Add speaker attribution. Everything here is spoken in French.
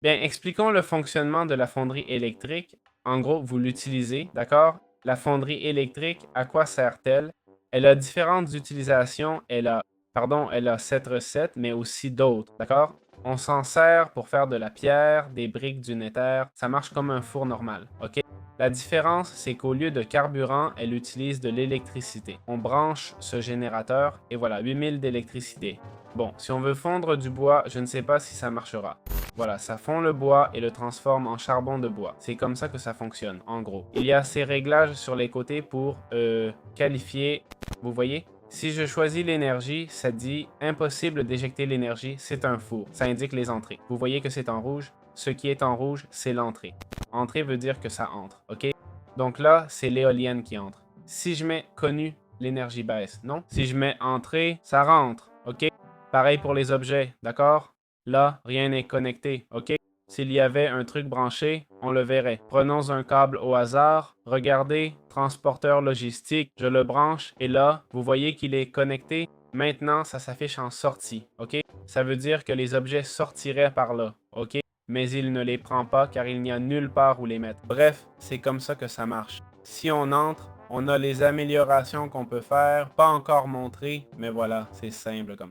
Speaker 1: Bien, expliquons le fonctionnement de la fonderie électrique. En gros, vous l'utilisez, d'accord? La fonderie électrique, à quoi sert-elle? Elle a différentes utilisations. Elle a cette recette, mais aussi d'autres, d'accord? On s'en sert pour faire de la pierre, des briques, du nether. Ça marche comme un four normal, ok? La différence, c'est qu'au lieu de carburant, elle utilise de l'électricité. On branche ce générateur et voilà, 8000 d'électricité. Bon, si on veut fondre du bois, je ne sais pas si ça marchera. Voilà, ça fond le bois et le transforme en charbon de bois. C'est comme ça que ça fonctionne, en gros. Il y a ces réglages sur les côtés pour qualifier, vous voyez? Si je choisis l'énergie, ça dit impossible d'éjecter l'énergie, c'est un four. Ça indique les entrées. Vous voyez que c'est en rouge? Ce qui est en rouge, c'est l'entrée. Entrée veut dire que ça entre, ok? Donc là, c'est l'éolienne qui entre. Si je mets connu, l'énergie baisse, non? Si je mets entrée, ça rentre, ok? Pareil pour les objets, d'accord? Là, rien n'est connecté, ok? S'il y avait un truc branché, on le verrait. Prenons un câble au hasard, regardez, transporteur logistique, je le branche et là, vous voyez qu'il est connecté. Maintenant, ça s'affiche en sortie, ok? Ça veut dire que les objets sortiraient par là, ok? Mais il ne les prend pas car il n'y a nulle part où les mettre. Bref, c'est comme ça que ça marche. Si on entre, on a les améliorations qu'on peut faire, pas encore montrées, mais voilà, c'est simple comme